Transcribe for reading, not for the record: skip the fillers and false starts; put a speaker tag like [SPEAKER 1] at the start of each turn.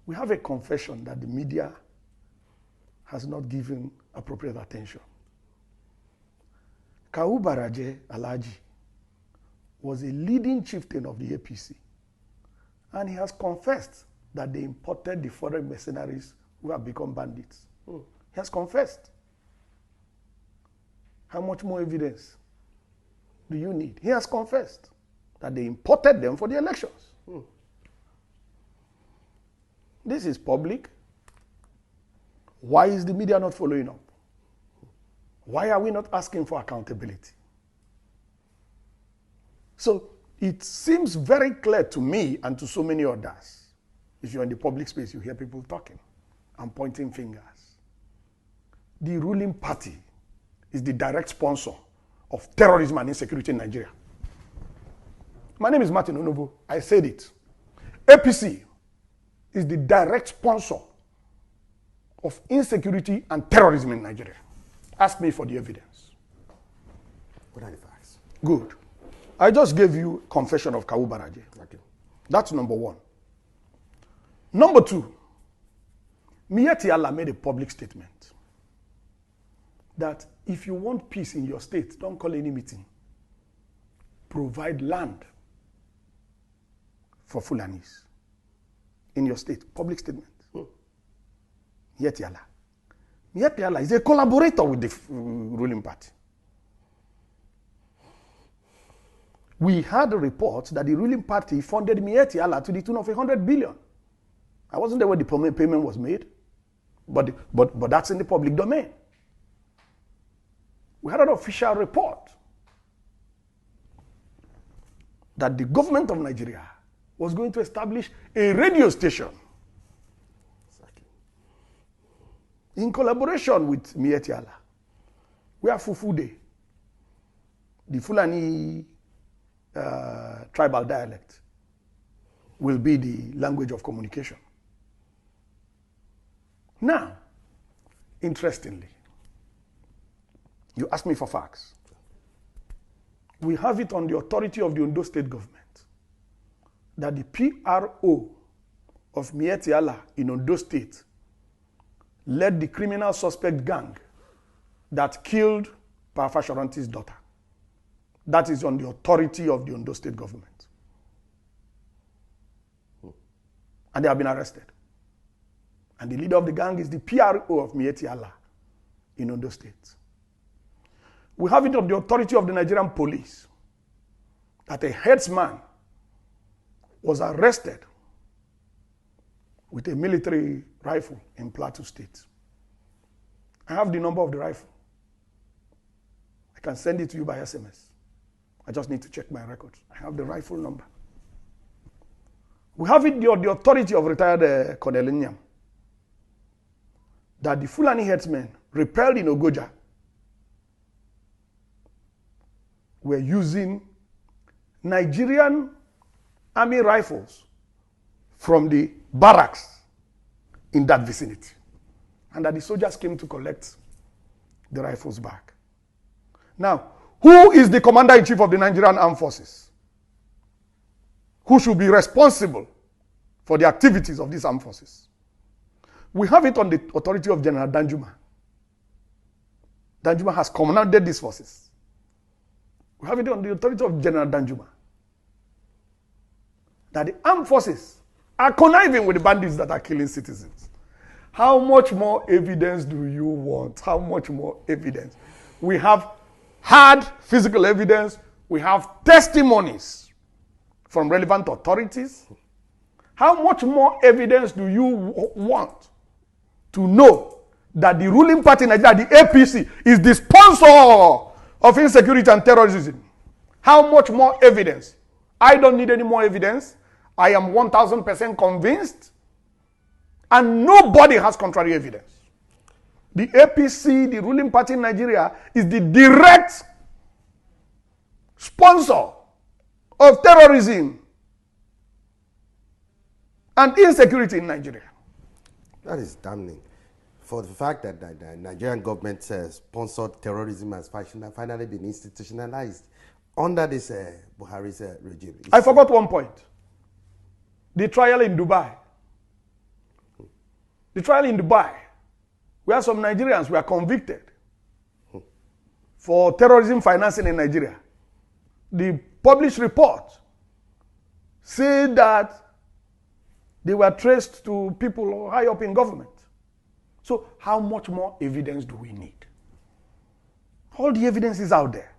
[SPEAKER 1] We have a confession that the media has not given appropriate attention. Kawu Baraje Alhaji was a leading chieftain of the APC, and he has confessed that they imported the foreign mercenaries who have become bandits. He has confessed. How much more evidence do you need? He has confessed that they imported them for the elections. This is public. Why is the media not following up? Why are we not asking for accountability? So it seems very clear to me and to so many others. If you're in the public space, you hear people talking and pointing fingers. The ruling party is the direct sponsor of terrorism and insecurity in Nigeria. My name is Martin Onobo. I said it. APC is the direct sponsor of insecurity and terrorism in Nigeria. Ask me for the evidence.
[SPEAKER 2] What are the facts?
[SPEAKER 1] Good. I just gave you confession of Kawu Baraje.
[SPEAKER 2] Okay.
[SPEAKER 1] That's number one. Number two, Meyeti Allah made a public statement that if you want peace in your state, don't call any meeting. Provide land for Fulanis in your state. Public statement. Meyeti Allah. Meyeti Allah is a collaborator with the ruling party. We had a report that the ruling party funded Meyeti Allah to the tune of 100 billion. I wasn't there when the payment was made, but that's in the public domain. We had an official report that the government of Nigeria was going to establish a radio station in collaboration with Meyeti Allah, where Fufude, the Fulani tribal dialect, will be the language of communication. Now, interestingly, you asked me for facts. We have it on the authority of the Ondo State government that the PRO of Meyeti Allah in Ondo State led the criminal suspect gang that killed Parafashoranti's daughter. That is on the authority of the Ondo State government. And they have been arrested. And the leader of the gang is the PRO of Meyeti Allah in Ondo State. We have it on the authority of the Nigerian police that a headsman was arrested with a military rifle in Plateau State. I have the number of the rifle. I can send it to you by SMS. I just need to check my records. I have the rifle number. We have it on the authority of retired Colonel Nyam that the Fulani headsmen repelled in Ogoja were using Nigerian army rifles from the barracks in that vicinity, and that the soldiers came to collect the rifles back. Now, who is the commander-in-chief of the Nigerian Armed Forces? Who should be responsible for the activities of these armed forces? We have it on the authority of General Danjuma. Danjuma has commanded these forces. We have it on the authority of General Danjuma that the armed forces are conniving with the bandits that are killing citizens. How much more evidence do you want? How much more evidence? We have hard physical evidence. We have testimonies from relevant authorities. How much more evidence do you want to know that the ruling party in Nigeria, the APC, is the sponsor of insecurity and terrorism? How much more evidence? I don't need any more evidence. I am 1000% convinced, and nobody has contrary evidence. The APC, the ruling party in Nigeria, is the direct sponsor of terrorism and insecurity in Nigeria.
[SPEAKER 2] That is damning. For the fact that the Nigerian government sponsored terrorism has finally been institutionalized under this Buhari's regime.
[SPEAKER 1] I forgot one point. The trial in Dubai, The trial in Dubai, where some Nigerians were convicted for terrorism financing in Nigeria. The published report said that they were traced to people high up in government. So how much more evidence do we need? All the evidence is out there.